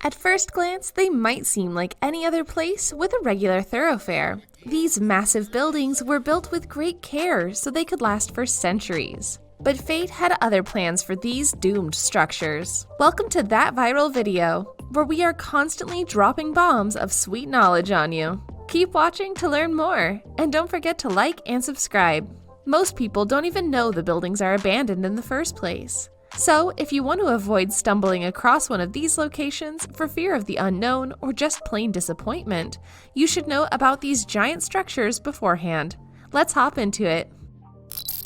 At first glance, they might seem like any other place with a regular thoroughfare. These massive buildings were built with great care so they could last for centuries. But fate had other plans for these doomed structures. Welcome to That Viral Video, where we are constantly dropping bombs of sweet knowledge on you. Keep watching to learn more, and don't forget to like and subscribe. Most people don't even know the buildings are abandoned in the first place. So, if you want to avoid stumbling across one of these locations for fear of the unknown or just plain disappointment, you should know about these giant structures beforehand. Let's hop into it.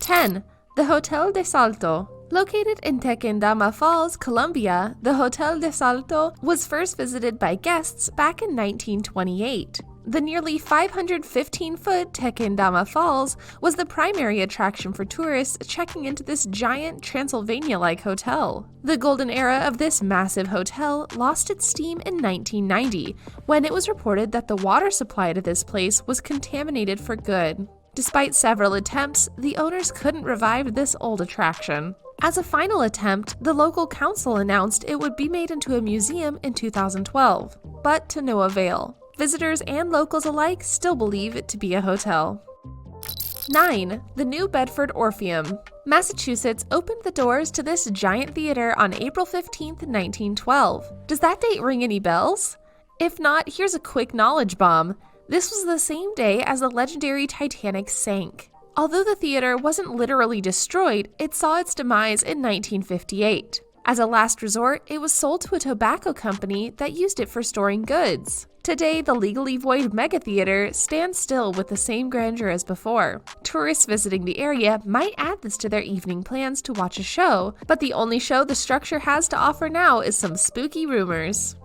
10. The Hotel de Salto. Located in Tequendama Falls, Colombia, the Hotel de Salto was first visited by guests back in 1928. The nearly 515-foot Tequendama Falls was the primary attraction for tourists checking into this giant Transylvania-like hotel. The golden era of this massive hotel lost its steam in 1990, when it was reported that the water supply to this place was contaminated for good. Despite several attempts, the owners couldn't revive this old attraction. As a final attempt, the local council announced it would be made into a museum in 2012, but to no avail. Visitors and locals alike still believe it to be a hotel. 9. The New Bedford Orpheum. Massachusetts opened the doors to this giant theater on April 15, 1912. Does that date ring any bells? If not, here's a quick knowledge bomb. This was the same day as the legendary Titanic sank. Although the theater wasn't literally destroyed, it saw its demise in 1958. As a last resort, it was sold to a tobacco company that used it for storing goods. Today, the legally void megatheater stands still with the same grandeur as before. Tourists visiting the area might add this to their evening plans to watch a show, but the only show the structure has to offer now is some spooky rumors.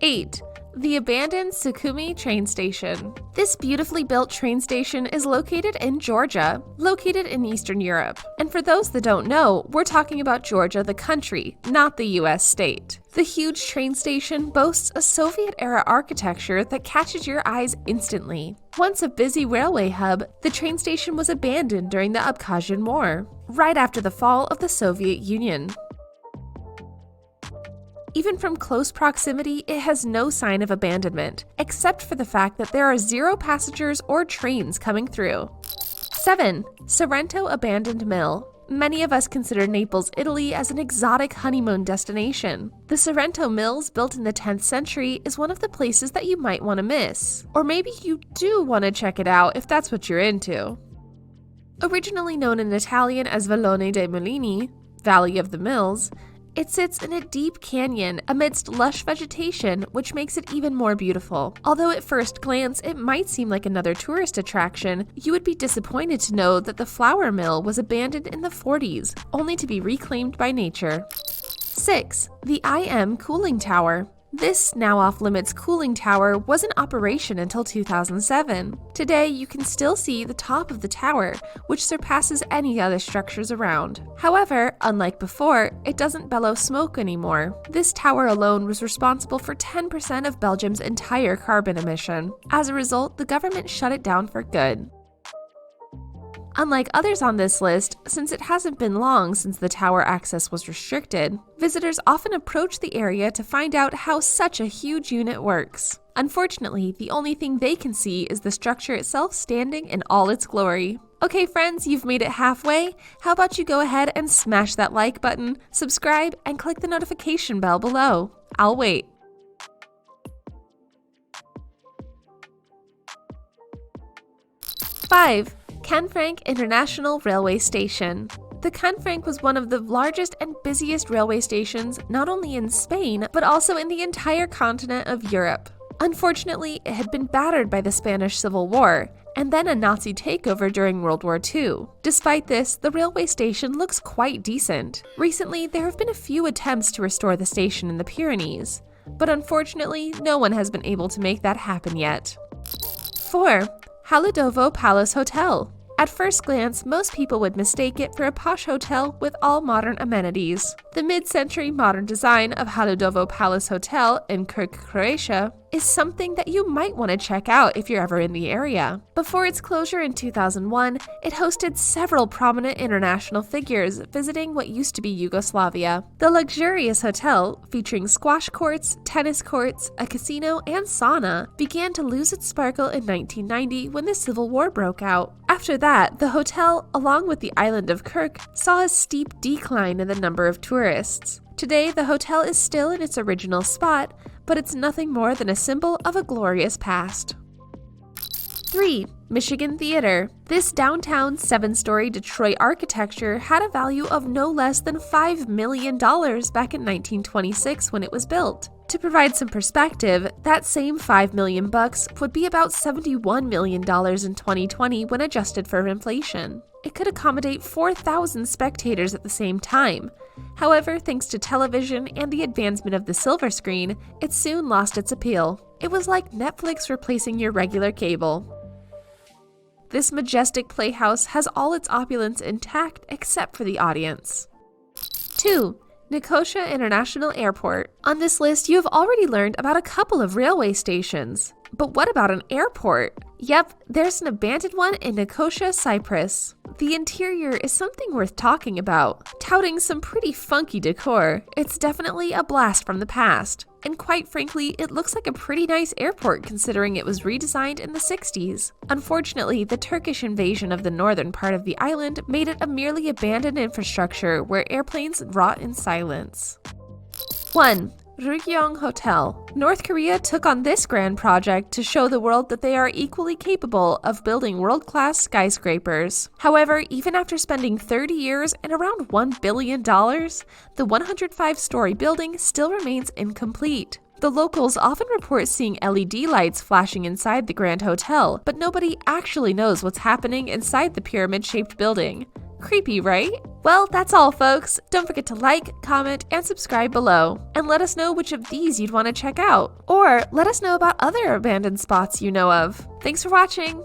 8. The abandoned Sukhumi train station. This beautifully built train station is located in Georgia, located in Eastern Europe. And for those that don't know, we're talking about Georgia the country, not the US state. The huge train station boasts a Soviet-era architecture that catches your eyes instantly. Once a busy railway hub, the train station was abandoned during the Abkhazian War, right after the fall of the Soviet Union. Even from close proximity, it has no sign of abandonment, except for the fact that there are 0 passengers or trains coming through. 7. Sorrento Abandoned Mill. Many of us consider Naples, Italy as an exotic honeymoon destination. The Sorrento Mills, built in the 10th century, is one of the places that you might want to miss. Or maybe you do want to check it out if that's what you're into. Originally known in Italian as Vallone dei Mulini, Valley of the Mills, it sits in a deep canyon amidst lush vegetation, which makes it even more beautiful. Although at first glance it might seem like another tourist attraction, you would be disappointed to know that the flour mill was abandoned in the 40s, only to be reclaimed by nature. 6. The IM Cooling Tower. This now off-limits cooling tower was in operation until 2007. Today, you can still see the top of the tower, which surpasses any other structures around. However, unlike before, it doesn't bellow smoke anymore. This tower alone was responsible for 10% of Belgium's entire carbon emission. As a result, the government shut it down for good. Unlike others on this list, since it hasn't been long since the tower access was restricted, visitors often approach the area to find out how such a huge unit works. Unfortunately, the only thing they can see is the structure itself standing in all its glory. Okay friends, you've made it halfway. How about you go ahead and smash that like button, subscribe, and click the notification bell below. I'll wait. 5. Kenfei International Railway Station. The Kenfei was one of the largest and busiest railway stations not only in Spain, but also in the entire continent of Europe. Unfortunately, it had been battered by the Spanish Civil War, and then a Nazi takeover during World War II. Despite this, the railway station looks quite decent. Recently, there have been a few attempts to restore the station in the Pyrenees, but unfortunately, no one has been able to make that happen yet. 4. Halodovo Palace Hotel. At first glance, most people would mistake it for a posh hotel with all modern amenities. The mid-century modern design of Halodovo Palace Hotel in Krk, Croatia is something that you might want to check out if you're ever in the area. Before its closure in 2001, it hosted several prominent international figures visiting what used to be Yugoslavia. The luxurious hotel, featuring squash courts, tennis courts, a casino, and sauna, began to lose its sparkle in 1990 when the Civil War broke out. After that, the hotel, along with the island of Kirk, saw a steep decline in the number of tourists. Today, the hotel is still in its original spot, but it's nothing more than a symbol of a glorious past. 3. Michigan Theater. This downtown 7-story Detroit architecture had a value of no less than $5 million back in 1926 when it was built. To provide some perspective, that same $5 million would be about $71 million in 2020 when adjusted for inflation. It could accommodate 4,000 spectators at the same time. However, thanks to television and the advancement of the silver screen, it soon lost its appeal. It was like Netflix replacing your regular cable. This majestic playhouse has all its opulence intact except for the audience. 2. Nakosha International Airport. On this list, you have already learned about a couple of railway stations. But what about an airport? Yep, there's an abandoned one in Nakosha, Cyprus. The interior is something worth talking about. Touting some pretty funky decor, it's definitely a blast from the past. And quite frankly, it looks like a pretty nice airport considering it was redesigned in the 60s. Unfortunately, the Turkish invasion of the northern part of the island made it a merely abandoned infrastructure where airplanes rot in silence. 1. Rigon Hotel. North Korea took on this grand project to show the world that they are equally capable of building world-class skyscrapers. However, even after spending 30 years and around $1 billion, the 105-story building still remains incomplete. The locals often report seeing LED lights flashing inside the Grand Hotel, but nobody actually knows what's happening inside the pyramid-shaped building. Creepy, right? Well, that's all, folks. Don't forget to like, comment, and subscribe below. And let us know which of these you'd want to check out. Or let us know about other abandoned spots you know of. Thanks for watching!